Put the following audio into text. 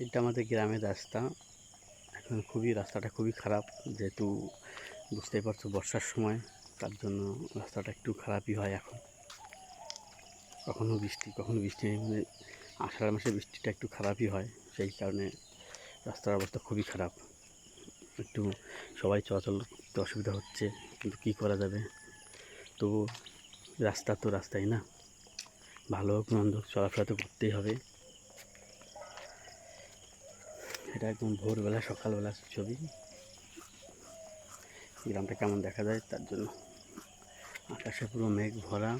এটা আমাদের গ্রামের রাস্তা। এখন রাস্তাটা খুবই খারাপ, যেহেতু বুঝতেই পারছো বর্ষার সময়, তার জন্য রাস্তাটা একটু খারাপই হয় এখন। কখনো বৃষ্টি নেই, মানে আষাঢ় মাসে বৃষ্টিটা একটু খারাপই হয়, সেই কারণে রাস্তার অবস্থা খুবই খারাপ। একটু সবাই চলাচল করতে অসুবিধা হচ্ছে, কিন্তু কী করা যাবে। তবু রাস্তা তো রাস্তাই না, ভালো হোক মন্দ হোক চলাফেরা তো করতেই হবে। এটা একদম ভোরবেলা সকালবেলার ছবি। গ্রামটা কেমন দেখা যায় তার জন্য। আকাশে পুরো মেঘ ভরা।